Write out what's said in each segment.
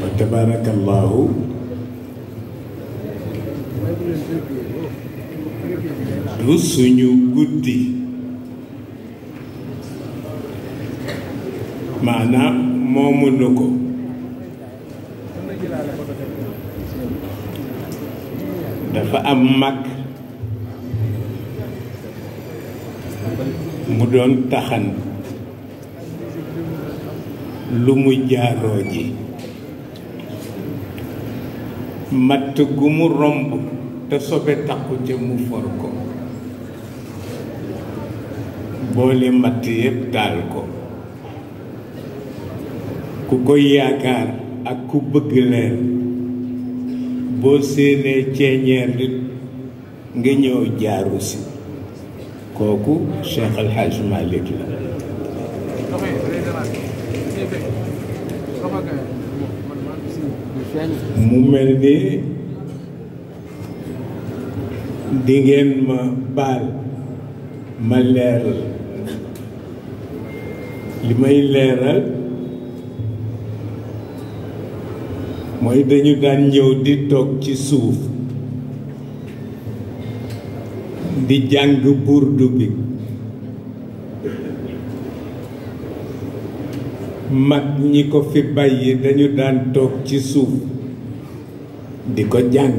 wa tabarakallahu du suñu guddi maanaam moomuñu ko dafa am mag mu doon taxan lu mu jaaroo ji matt gu mu romb te sobe takku ca mu for ko boole matt yépp taal ko ku koy yaakaar ak ku bëgg leer boo séenee ceeñeer li nga ñëw jaaru si kooku Cheikh El Hadj Malick la mu mel ni dingeen ma baal ma leeral li may leeral mooy dañu daan ñëw di toog ci suuf di jàng burdu bi mag ñi ko fi bàyyi dañu daan toog ci suuf di ko jàng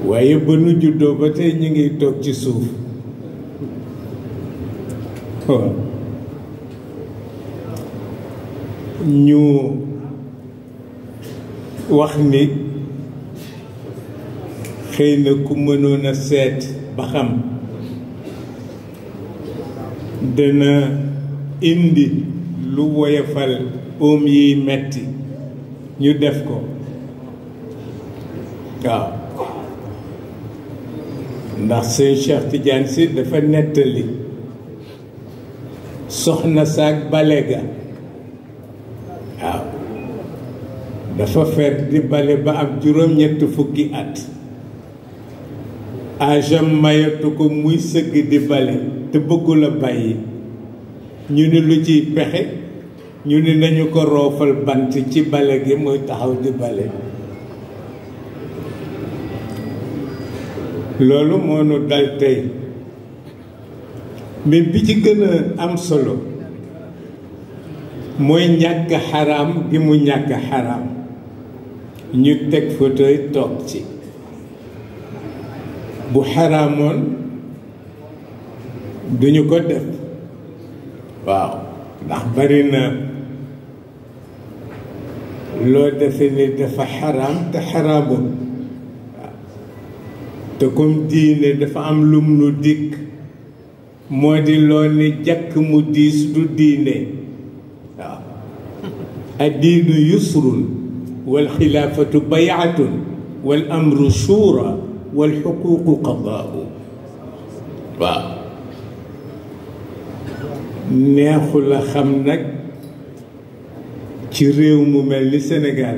waaye ba nu juddoo ba tey ñu ngi toog ci suuf ñu wax ni xëy na ku mënoon a seet ba xam dana indi lu woyofal oom yiy metti ñu def ko waaw ndax sëñ Cheikh Tidiane Sy dafa nettali soxna saak bale ga waaw dafa fer di bale ba am juróom-ñett fukki at ajam mayatu ko muy sëgg di bale te bëggul a bàyyi ñu ni lu ciy pexe ñu ni nañu ko roofal bant ci bale gi muy taxaw di bale loolu moo nu dal tey mais bi ci gën a am solo mooy ñàkk xaraam bi mu ñàkk xaraam ñu teg fauteuil toog ci bu xaraamoon duñu ko def waaw ndax bari na loo defe ni dafa xaraam te xaraamul waaw te comme diine dafa am lum nu dikk moo di loo ni jàkk mu diis du diine waaw addiinu yusrun wal xilaafatu bayatun wal amru shura wal xuquuqu qadaau waaw neexu la xam nag ci réew mu mel ni Sénégal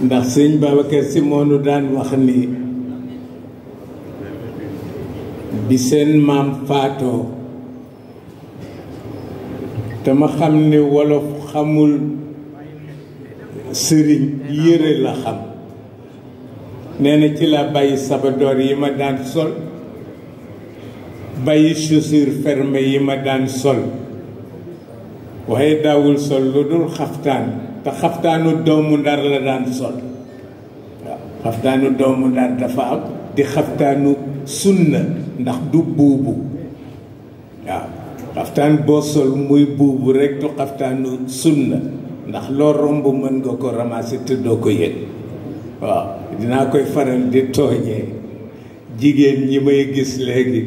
ndax sëñ Babacar Sy moo nu daan wax ni bi seen maam faatoo te ma xam ni wolof xamul sëriñ yére la xam nee na ci la bàyyi sabadoor yi ma daan sol bàyyi chaussure fermée yi ma daan sol waaye daawul sol lu dul xaftaan te xaftaanu doomu ndar la daan sol waaw xaftaanu doomu ndar dafa am di xaftaanu sunna ndax du buubu waaw xaftaan boo sol muy buubu rekk du xaftaanu sunna ndax loo romb mën nga ko ramasser te doo ko yëg waaw dinaa koy faral di tooñee jigéen ñi may gis léegi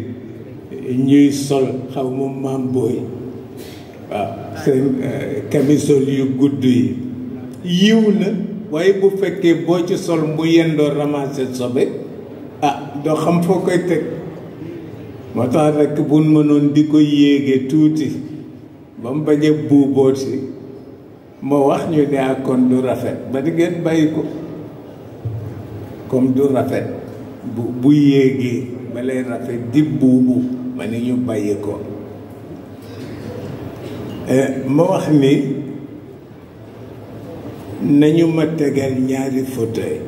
ñuy sol xaw ma maam booy waaw seen camisole yu gudd yi yiw na waaye bu fekkee boo ci sol mu yendoo ramasser sobe ah doo xam foo koy teg moo tax rekk bu mënoon di ko yéege tuuti ba mu bañ a buubooti moo wax ñu ne ak kon du rafet ba di ngeen bàyyi ko comme du rafet bu yéegee ba lay rafet di buubu ma ne ñu bàyyi ko ma wax ni nañu ma tegal ñaari fauteuil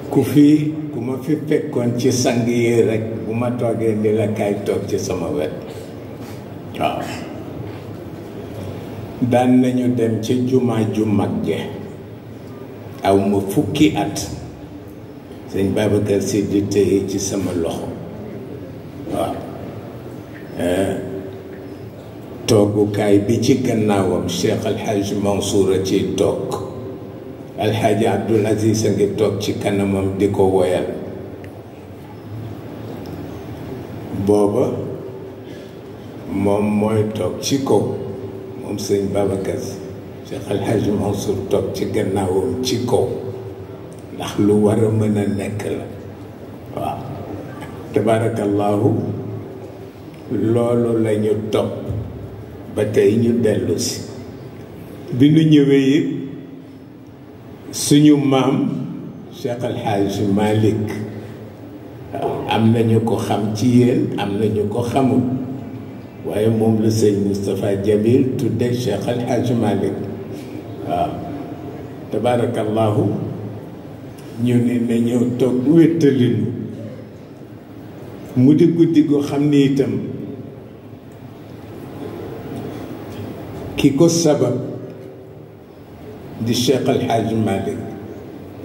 ku ma fi fekkoon ci sang yi rek bu ma toogee ni la kaay toog ci sama wet waaw daan nañu dem ci jumaa ju mag je aw ma fukki at sëñ Babacar Sy di téye ci sama loxo waaw toogukaay bi ci gannaawam Cheikh Alhaji Mansour a ciy toog Alhaji Abdoul Aziz a ngi toog ci kanamam di ko woyal booba moom mooy toog ci kaw moom sëñ Babacar Sy Cheikh Alhaji Mansour toog ci gannaawam ci kaw ndax lu war a mën a nekk la waaw tabarakallahu loolu la ñu topp ba tey ñu dellu si bi ñu ñëwee it suñu maam Cheikh Alhaji Malick am nañu ko xam ci yéen am nañu ko xamul waaye moom la sëñ Moustapha Jamil tudde Cheikh Alhaji Malick waaw tabarakallahu ñu ne na ñëw toog wéttalinu mu di guddi gu xam ni itam ki ko sabab di Cheikh Alhaji Malick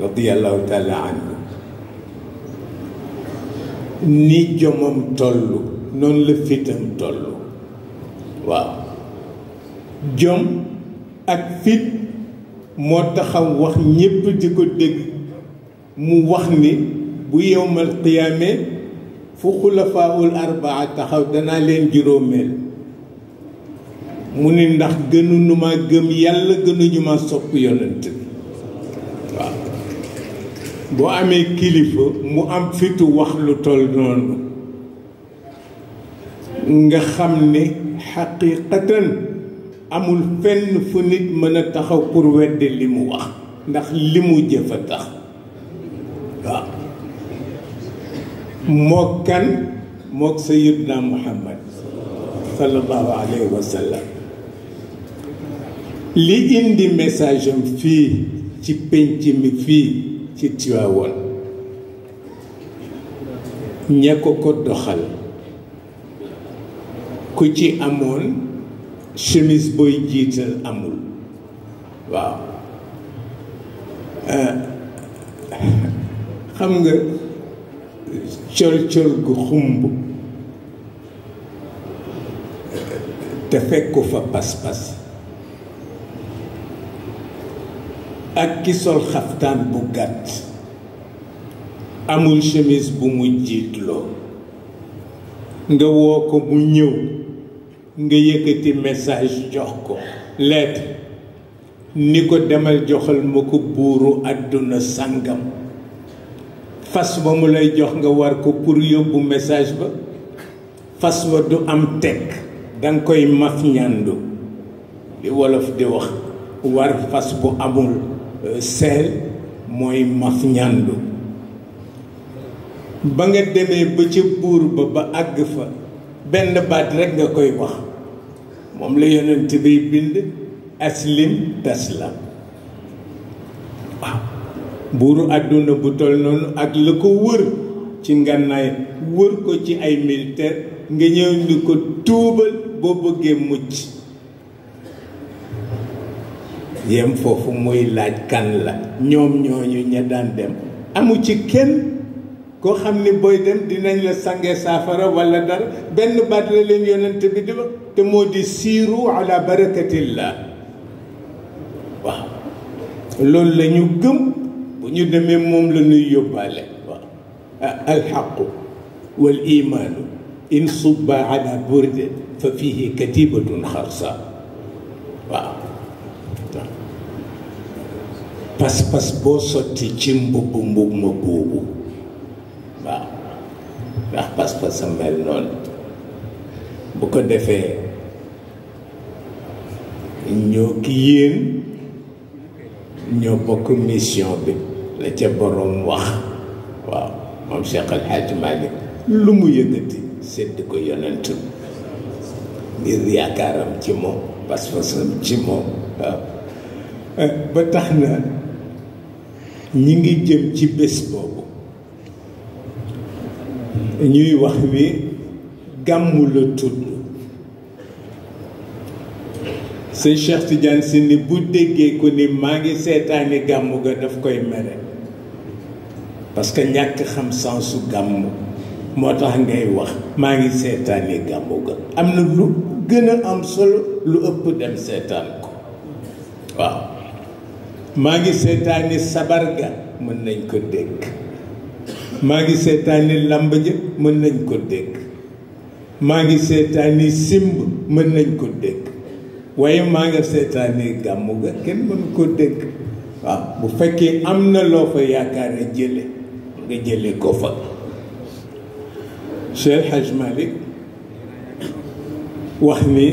radiallahu taala anhu ni jomam toll noonu la fitam toll waaw jom ak fit moo taxaw wax ñépp di ko dégg mu wax ni bu yowmal qiyaame fu xulafaul arbaa taxaw danaa leen juróomeel mu ni ndax gënuñu ma gëm yàlla gënuñu ma sopp yonent bi waaw boo amee kilifa mu am fitu wax lu toll noonu nga xam ne xaqiqatan amul fenn fu nit mën a taxaw pour weddi li mu wax ndax li mu jëf a tax waaw moo kan mook sayidna Muhammad sallallahu alayhi wa sallam li indi message am fii ci penc mi fii ci Tiwaawoon ña ko doxal ku ci amoon chemise booy jiital amul waaw xam nga col gu xumb te fekku fa pas-pas ak ki sol xaftaan bu gàtt amul chemise bu mu jiitloo nga woo ko mu ñëw nga yëkkati message jox ko lettre ni ko demal joxal ma ko buuru àdduna sàngam fas ba mu lay jox nga war ko pour yóbbu message ba fas ba du am tekk danga koy maf ñàndu li wolof di wax war fas bu amul seel mooy maf ñàndu ba nga demee ba ca buur ba àgg fa benn baat rekk nga koy wax moom la yonent bi bind aslim taslam waaw buuru àdduna bu toll noonu ak la ko wër ci ngànnaay wër ko ci ay militaire nga ñëw ni ko tuubal boo bëggee mucc yem foofu muy laaj kan la ñoom ñooñu ña daan dem amu ci kenn koo xam ni booy dem dinañ la sange saafara walla dara benn baat la leen yonent bi di wax te moo di siiru ala barakatillah waaw loolu la ñu gëm bu ñu demee moom la ñuy yóbbaale waaw alxaqu wal imaanu in subba ala burde fa fihi katibatun xarsa waaw pas-pas boo sotti ci mbubb ma boobu waaw ndax pas-pas a mel noonu bu ko defee ñoo ki yéen ñoo bokk mission bi la ca boroom wax waaw moom Cheikh El Hadj Malick lu mu yëkkati sedd ko yonent ngir yaakaaram ci moom pas-pasam ci moom waaw ba tax na ñi ngi jëm ci bés boobu ñuy wax wi gàmmu la tudd sëñ Cheikh Tidiane Sy ni bu déggee ko ni maa ngi seetaani gàmmu ga daf koy mere parce que ñàkk xam sensu gàmmu moo tax ngay wax maa ngi seetaani gàmmu ga am na lu gën a am solo lu ëpp dem seetaan ko waaw maa ngi seetaani sabar ga mën nañ ko dégg maa ngi seetaani lamb ja mën nañ ko dégg maa ngi seetaani simb mën nañ ko dégg waaye maa nga seetaani gàmmu ga kenn mënu ko dégg waaw bu fekkee am na loo fa yaakaar a jële nga jële ko fa Cheikh Hadj Malick wax ni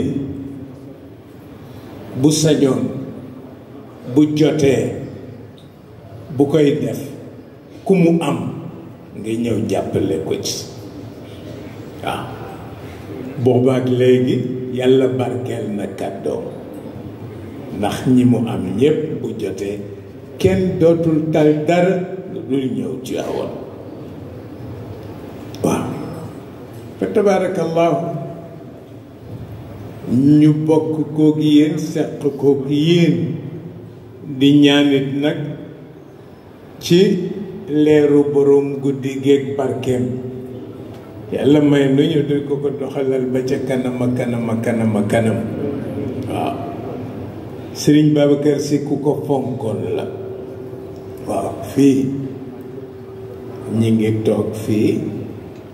bu sañoon bu jotee bu koy def ku mu am nga ñëw jàppale ko ci waaw boobaak léegi yàlla barkeel na kàddoom ndax ñi mu am ñépp bu jotee kenn dootul tal dara lu dul ñëw ci awoon waaw fa tabaarakallaahu ñu bokk kook yéen seq kook yéen di ñaanit nag ci leeru borom guddi géeg barkeem yàlla may nu ñu di ko doxalal ba ca kanam a kanam a kanam a kanam waaw Sëriñ Babacar Sy ku ko fonkoon la waaw fii ñi ngi toog fii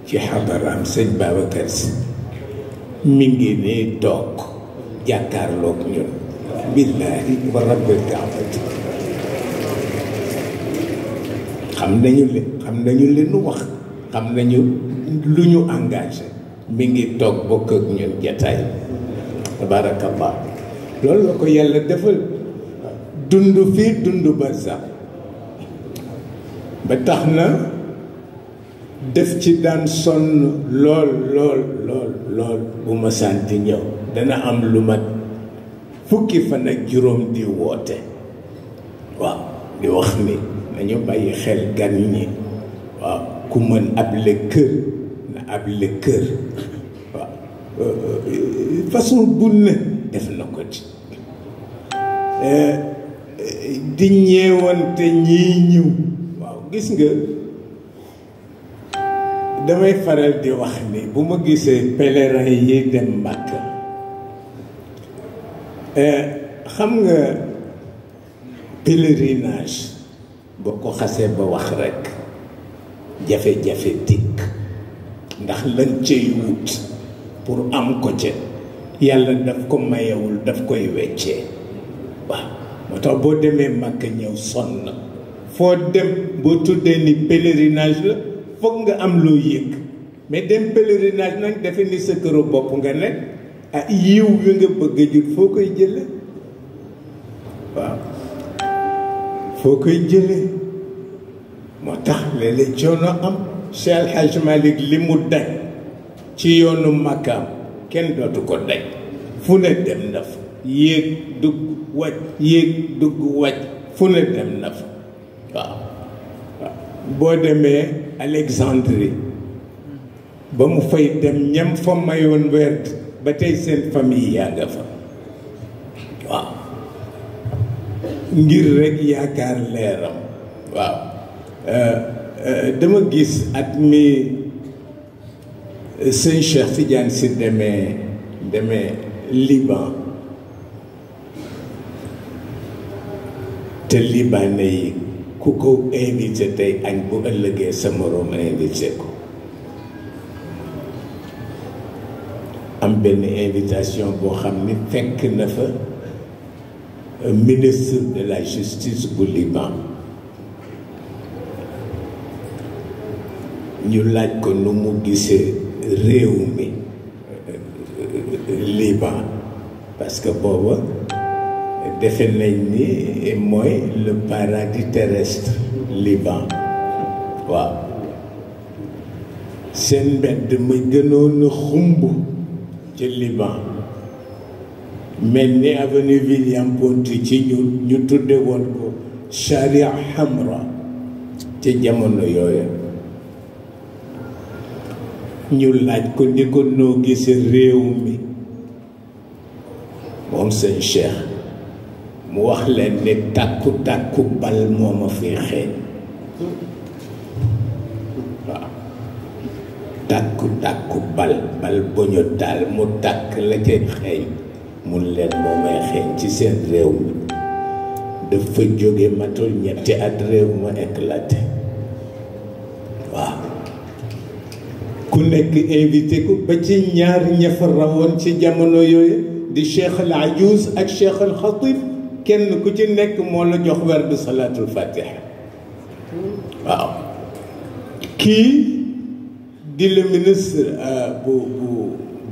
ci xadaraam sëñ Babacar Sy mi ngi nii toog jàkkaarloog ñun billaahi wa rabbil kaabati xam nañu li nu wax xam nañu lu ñu engagé mi ngi toog bokk ak ñun jataay tabaarakallah loolu la ko yàlla defal dund fii dund ba sax ba tax na def ci daan sonn lool lool lool lool bu ma santi ñëw dana am lu mat fukki fan ak juróom di woote waaw di wax ni nañu bàyyi xel gan ñi waaw ku mën able kër na able kër waaw façon bu ne def na ko ci di ñeewante ñii ñëw waaw gis nga damay faral di wax ni bu ma gisee pèlerin yi dem Makka xam nga pèlerinage boo ko xasee ba wax rekk jafe-jafe dikk ndax lañ cay wut pour am ko ca yàlla daf ko mayewul daf koy weccee waaw moo tax boo demee Makka ñëw sonn foo dem boo tuddee ni pèlerinage la foog nga am loo yëg mais dem pèlerinage nag defe ni sa këru bopp nga nekk ah yiw wi nga bëgg a jut foo koy jële waaw foo koy jële moo tax léeg-léeg coono am Cheikh El Hadj Malick li mu daj ci yoonu Makkaam kenn dootu ko daj fu ne dem na fa yéeg dugg wàcc yéeg dugg wàcc fu ne dem na fa waaw waaw boo demee Alexandrie ba mu fay dem ñam fa mayoon werd ba tey seen famille yaa nga fa waaw ngir rekk yaakaar leeram waaw dama gis at mi sëñ Cheikh Tidiane Sy demee Liban te libanais yi ku ko invité tey añ bu ëllëgee sa moroom invité ko am benn invitation boo xam ni fekk na fa ministre de la justice bu Liban ñu laaj ko nu mu gisee réew mi Liban parce que booba defe nañ ni mooy le paradis terrestre Liban waaw seen mbedd ma gënoon a xumb ci Liban mel ni avenue William Ponty ci ñun ñu tudde woon ko Sharia Hamra ca jamono yooya. ñu laaj ko ni ko noo gise réew mi moom sëñ Cheikh mu wax leen ni tàkku bal moo ma fi xeeñ waaw tàkku bal bu ñu taal mu tàkk la cay xeeñ mun leen moo may xeeñ ci seen réew mi dafa jóge matul ñetti at réew ma éclaté waaw ku nekk invité ko ba ci ñaar ña fa rawoon ci jamono yooyu di Cheikh al Ajouz ak Cheikh al Khatib kenn ku ci nekk moo la jox werd salaatul fatiha waaw kii di le ministre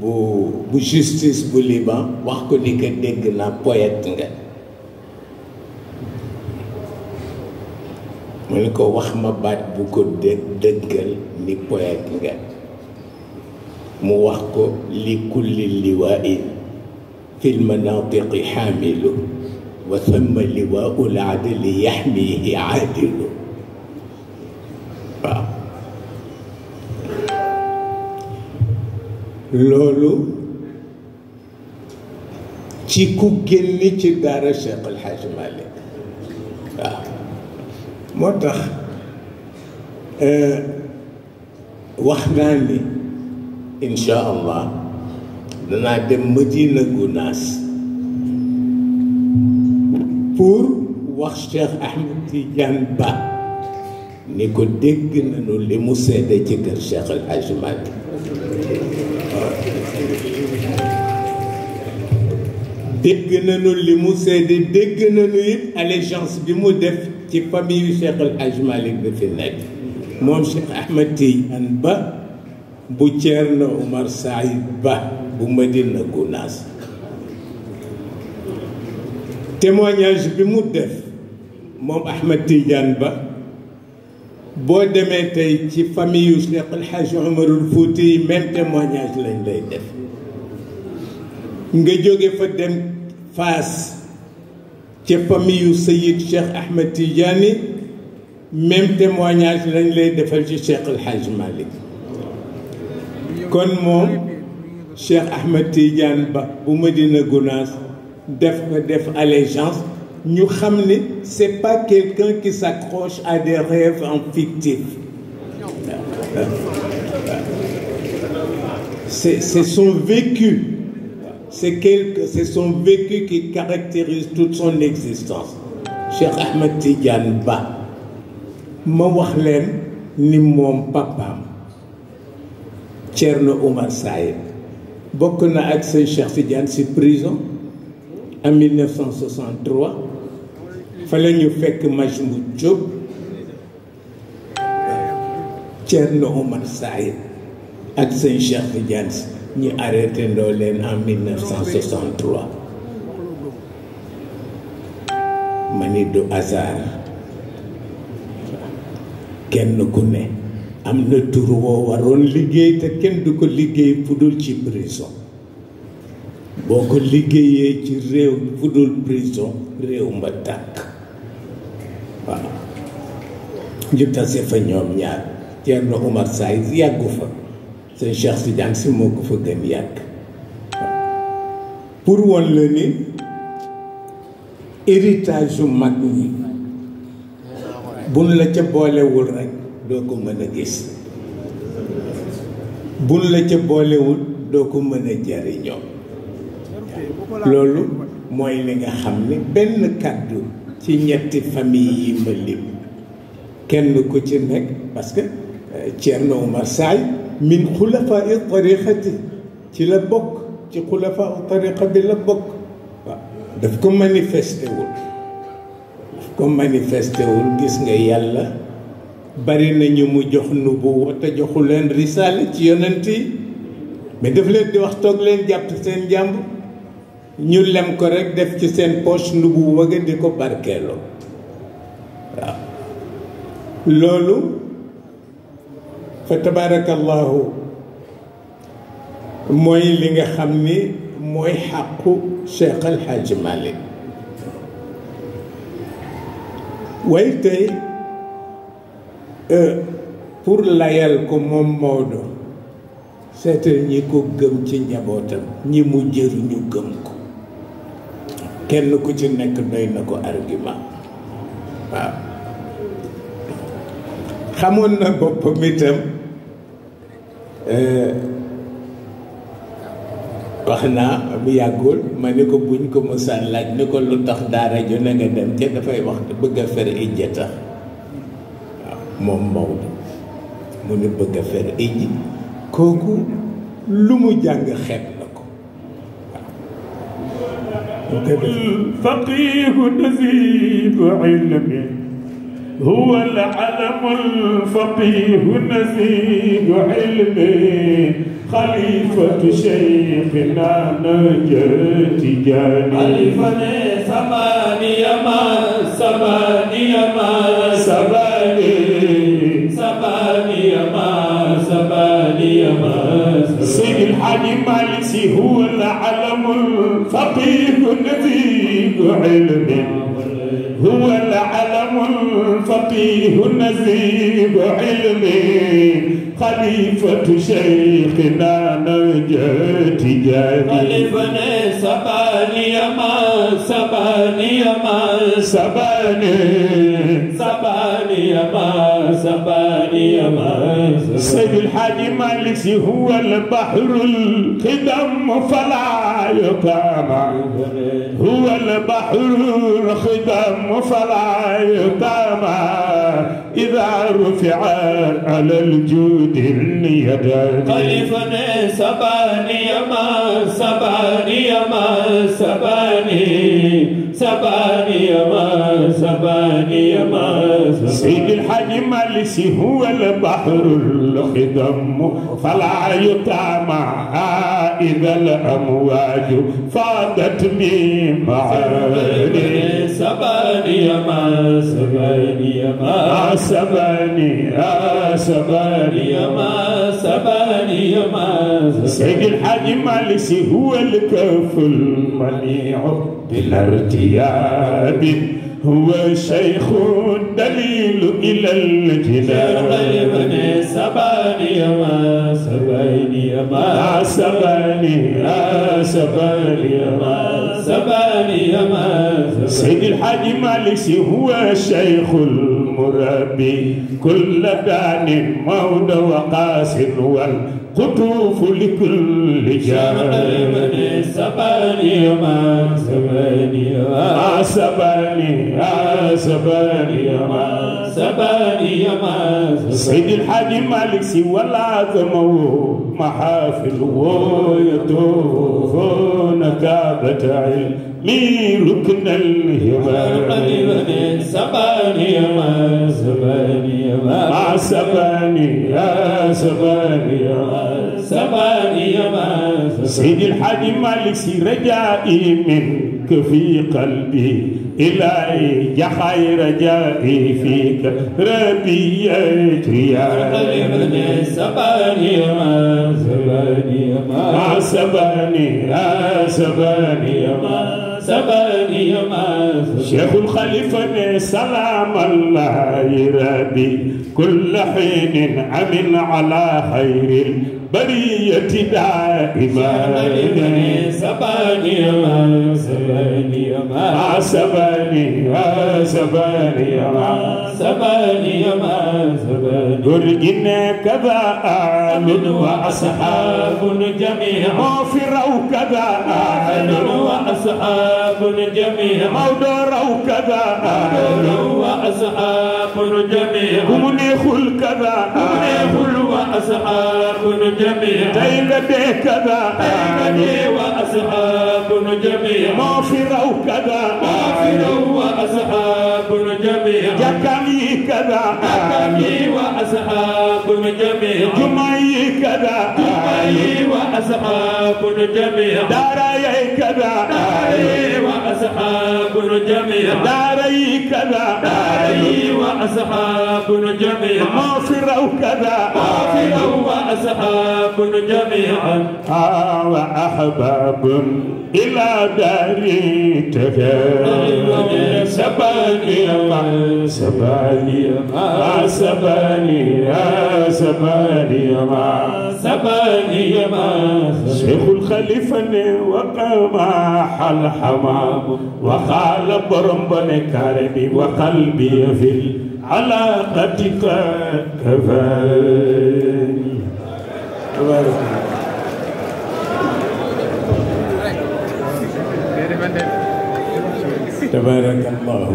bu justice bu Liban wax ko ni ko dégg naa poète nga mu ne ko wax ma baat bu ko dëggal ni poète nga mu wax ko li kulli liwaa'i fil manaatiqi xaamilu wa thamma liwaa'ul adli yaxmihi aadilu waaw loolu ci ku génni ci daara Cheikh El Hadj Malick waaw moo tax wax naa ni incha allah danaa dem Madina Gounass pour wax Cheikh Ahmed Tidiane Ba ni ko dégg nañu li mu seede ci kër Cheikh El Hadj Malick dégg nañu li mu seede dégg nañu it allégeance bi mu def ci famille yu Cheikh El Hadj Malick bi fi nekk moom Cheikh Ahmed Tidiane Ba bu Thierno Oumar Saïd Ba bu Madina Gounass témoignage bi mu def moom Ahmed Tidiane Ba boo demee tey ci famille yu Cheikh El Hadj Omarul Fouti yi même témoignage lañ lay def nga jóge fa dem Fass ca famille yu Seyid Cheikh Ahmed Tidiane même témoignage lañ lay defal ci Cheikh El Hadj Malick kon moom Cheikh Ahmed Tidiane Ba bu Madina Gounass def allégeance ñu xam ni c'est pas quelqu'un qui s'accroche à des rêves en fictif c'est son vécu c'est son vécu qui caractérise toute son existence. Cheikh Ahmed Tidiane Ba ma wax leen ni moom papaam Thierno Oumar Saïd bokk na ak sëñ Cheikh Tidiane ci prison en 1963 fa la ñu fekk Majmout Diop Thierno Oumar Saïd ak sëñ Cheikh Tidiane ñu arrêté ndoo leen en 1963 ma ni du hasard kenn ku ne am na tur woo waroon liggéey te kenn du ko liggéey fudul ci prison boo ko liggéeyee ci réew fudul prison réew mba tàkk waaw ñu tase fa ñoom ñaar Thierno Oumar Saïd yàggu fa sëñ Cheikh Tidiane si moo ko fa gën yàgg pour woon la ni héritage yu mag ñi buñ la ca boolewul rek doo ko mën a gis buñ la ca boolewul doo ko mën a jariñoo loolu mooy li nga xam ne benn kàddu ci ñetti famille yi ma lim kenn ku ci nekk parce que Thierno Oumar Saïd min xulafaa i tariqati ci la bokk ci xulafaa i tariqa bi la bokk waaw daf ko manifesté wul gis nga yàlla bari na ñu mu jox nubuwa te joxu leen risaale ci yonent yi mais daf leen di wax toog leen jàpp seen jàmb ñu lem ko rek def ci seen poche nubuwa ga di ko barkeeloo waaw loolu fa tabarakallahu mooy li nga xam ni mooy xàqu Cheikh El Hadj Malick waaye tey pour layal ko moom Maodo seetal ñi ko gëm ci njabootam ñi mu jëru ñu gëm ko kenn ku ci nekk doy na ko argument waaw xamoon na boppam itam wax naa bu yàggul ma ni ko buñ ko mësaan laaj ni ko lu tax daara ju na nga dem te dafay wax bëgg a fer ijja tax waaw moom Maodo mu ni bëgg a fer ijji kooku lu mu jàng xeet na ko الفقيه نزيد علم هو العلم الفقيه نزيد علم خليفة شيخنا نجاة جاني خليفة سباني ما سباني ما سباني سباني ما سباني ما سيد الحاج مالك هو العلم الفقيه نزيد علم هو العلم الفقيه نزيد علم خليفة شيخنا نجاة جاني خليفة سباني ما سباني ما سباني سباني ما سباني ما سيد الحاج مالك هو البحر الخدم فلا يطعم هو البحر الخدم فلا يطعم إذا رفع على الجود اليدان خليفة سباني ما سباني ما سباني سباني ما سباني ما سيد الحاج مالك هو البحر الخدم فلا يطعم إذا الأمواج فاضت من معاني سباني ما سباني ما سباني سباني ما سباني ما سيد الحاج مالك هو الكف المنيع بلا ارتياب هو شيخ دليل إلى الجنان سباني ما سباني ما سباني سباني ما سباني ما سيد الحاج مالك هو الشيخ المربي كل دان مود وقاس والقطوف لكل جانب سباني ما سباني ما سباني سباني ما سباني ما سيد الحاج مالك ولازمه محافل ويطوفون كعبة علمي ركن الهمام سباني ما سباني ما سباني سباني سباني ما سيد الحاج مالك رجائي منك في قلبي إلهي يا خير رجائي فيك ربي يا سباني ما سباني ما سباني سباني ما سباني ما شيخ الخليفة سلام الله ربي كل حين أمن على خير البرية دائما سباني ما سباني ما سباني سباني سباني ما سباني درجنا كذا آل وأصحاب جميعا مغفروا كذا آل وأصحاب جميعا مودروا كذا آل وأصحاب جميعا هم نخل كذا نخل وأصحاب جميعا تيغد كذا آل وأصحاب جميعا مغفروا كذا آل وأصحاب جميعا جكمي كذا آل وأصحاب جميعا جمعي كذا آل وأصحاب جميعا داري كذا داري وأصحاب جميعا داري كذا داري وأصحاب جميعا مغفرة كذا غافر وأصحاب جميعا وأحباب إلى داري تكا سباني ما سباني ما سباني ما سباني ما سباني ما شيخ الخليفة وقماح الحمام وقال برمبن كاربي وقلبي في العلاقة كفاني تبارك الله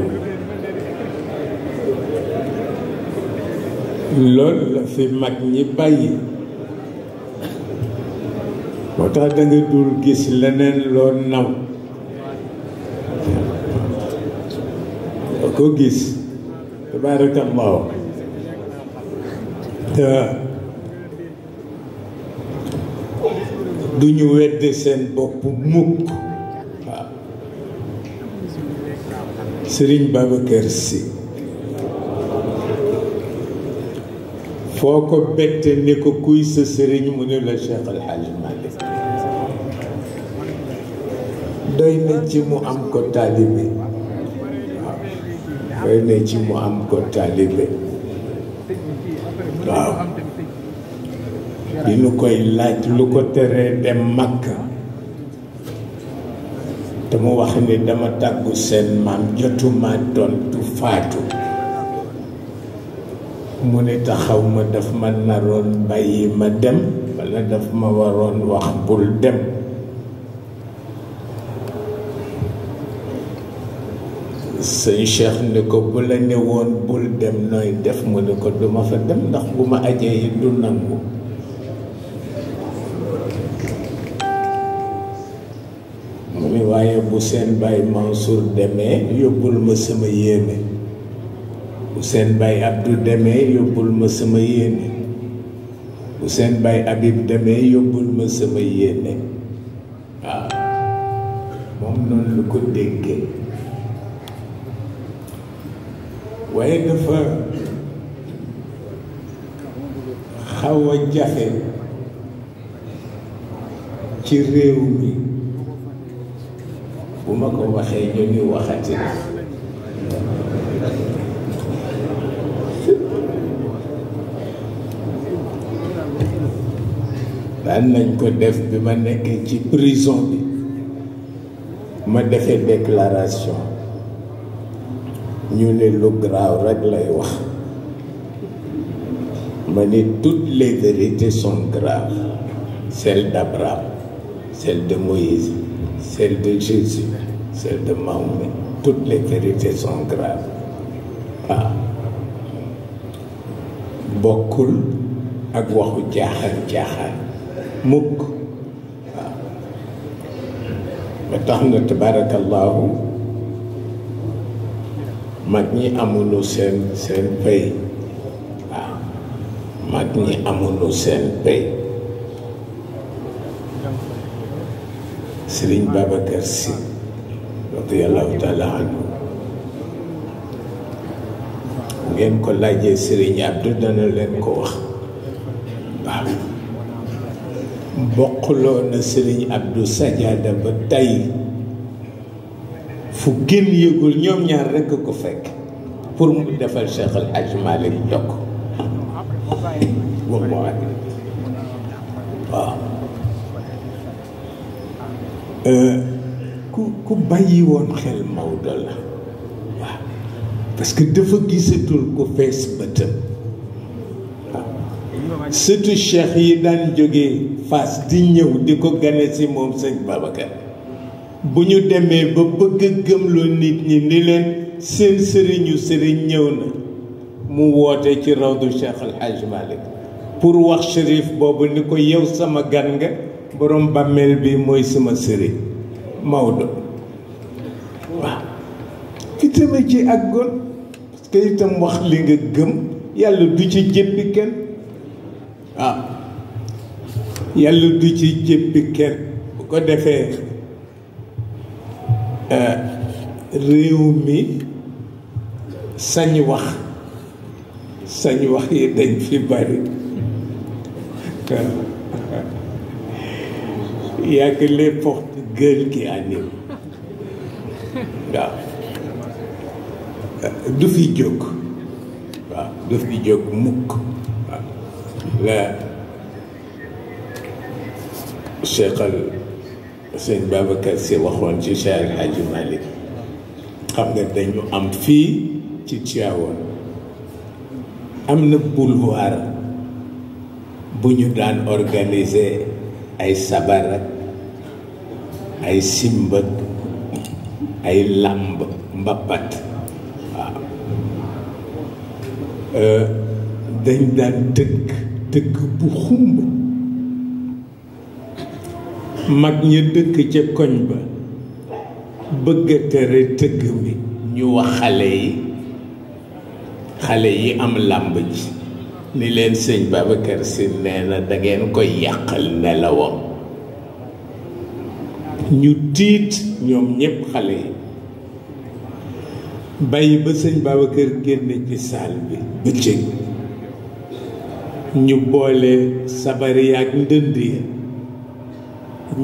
loolu la fi mag ñi bàyyi moo tax da nga dul gis leneen loo naw doo ko gis tabarakallahu te duñu wedde seen bopp mukk waaw Serigne Babacar Sy foo ko bette ni ko kuy sa sëriñ mu ne la Cheikh El Hadj Malick doy na ci mu am ko taalibe waaw doy na ci mu am ko taalibe waaw di nu koy laaj lu ko teree dem Makka te mu wax ni dama tàggu seen maam jotuma tontu faatu mu ne taxaw ma daf ma naroon bàyyi ma dem walla daf ma waroon wax bul dem sëñ Cheikh ni ko bu la ne woon bul dem nooy def mu ne ko duma fa dem ndax bu ma ajee yi du nangu mu ne waaye bu seen baay Mansour demee yóbbul ma sama yéene bu seen baay Abdou demee yóbbul ma sama yéene bu seen baay Habib demee yóbbul ma sama yéene waaw moom noonu lu ko déggee waaye dafa xaw a jafe ci réew mi bu ma ko waxee ñu ni waxati na daan nañ ko def bi ma nekkee ci prison bi ma defee déclaration ñu ne lu graaw rek lay wax ma ni toutes les vérités sont graves celle d'Abraham celle de Moïse celle de Jésus celle de Mahomet toutes les vérités sont graves waaw bokkul ak waxu jaaxaan mukk waaw ba tax na tabarakallahu mag ñi amuñu seen pay waaw mag ñi amuñu seen pay Serigne Babacar Sy radiyallahu taala anhu ngeen ko laajee Serigne Abdou dana leen ko wax waaw bokkuloo na Serigne Abdou Sajaada ba tey fu gën yëgul ñoom ñaar rekk ko fekk pour mu defal Cheikh El Hadj Malick jokk wallahi waaw ku bàyyi woon xel Maodo la waaw parce que dafa gisatul ku fees bëtam waaw surtout cheikh yi daan jógee Fass di ñëw di ko gane si moom sëñ Babacar bu ñu demee ba bëgg a gëmloo nit ñi ni leen seen sëriñu sëriñ ñëw na mu woote ci rawdu Cheikh El Hadj Malick pour wax shérif boobu ni ko yow sama gan nga borom bàmmeel bi mooy sama sëriñ Maodo waaw itam ci ak gon parce que itam wax li nga gëm yàlla du ci jéppi kenn waaw yàlla du ci jéppi kenn bu ko defee réew mi sañ wax yi dañ fi bari il y a que les porte-gueules qui animent waaw du fi jóg waaw du fi jóg mukk waaw la Cheikh al Sëñ Babacar Sy waxoon ci Cheikh El Hadji Malick xam nga dañu am fii ci Tivaouane am na boulevard bu ñu daan organiser ay sabar ak ay simbak ay làmb mbappat waaw dañ daan tëgg bu xumb mag ña dëkk ca koñ ba bëgg a tere tëgg mi ñu wax xale yi am làmb ji ni leen sëñ Babacar Sy nee na dangeen koy yàqal nelawam ñu tiit ñoom ñépp xale yi bàyyi ba sëñ Babacar génn ci saal bi bëccëg ñu boole sabari ak ndënd ya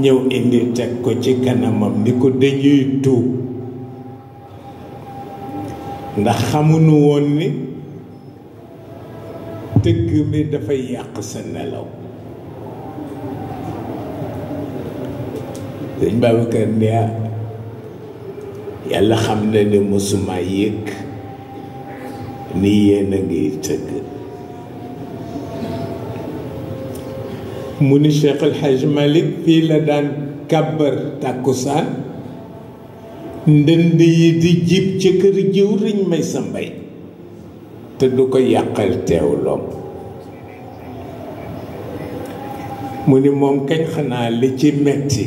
ñëw indi teg ko ci kanamam ni ko dañuy tuub ndax xamuñu woon ni tëgg mi dafay yàq sa nelaw sëñ Babacar ne yàlla xam na ne mosuma yëg ni yéen a ngiy tëgg mu ni Cheikh El Hadj Malick fii la daan kàbbar tàkkusaan ndënd yi di jib ci kër jëwriñ may sa mbay te du ko yàqal teewloom mu ni moom kañ xanaa li ci metti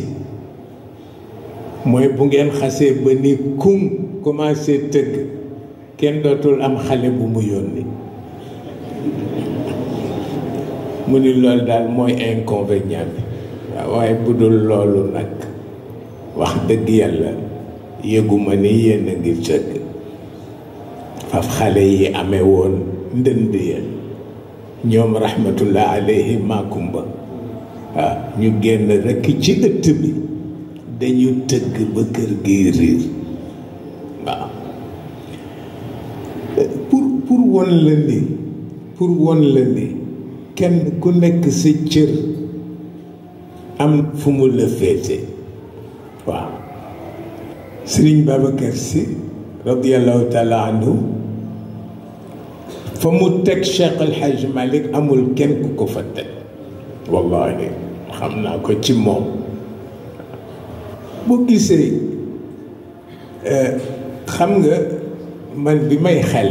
mooy bu ngeen xasee ba ni kum commencé tëgg kenn dootul am xale bu mu yónni mu ni loolu daal mooy inconvénient bi waaw waaye bu dul loolu nag wax dëgg yàlla yëguma ni yéen a ngi tëgg faf xale yi amee woon ndënd ya ñoom rahmatullah alayhi maakumba waaw ñu génn rekk ci ëtt bi dañu tëgg ba kër gi riir waaw pour won la ni kenn ku nekk sa cër am fu mu la féete waaw Sëriñ Babacar Sy radiyallahu taala anhu fa mu teg Cheikh El Hadj Malick amul kenn ku ko fa teg wallahi xam naa ko ci moom boo gisee xam nga man bi may xale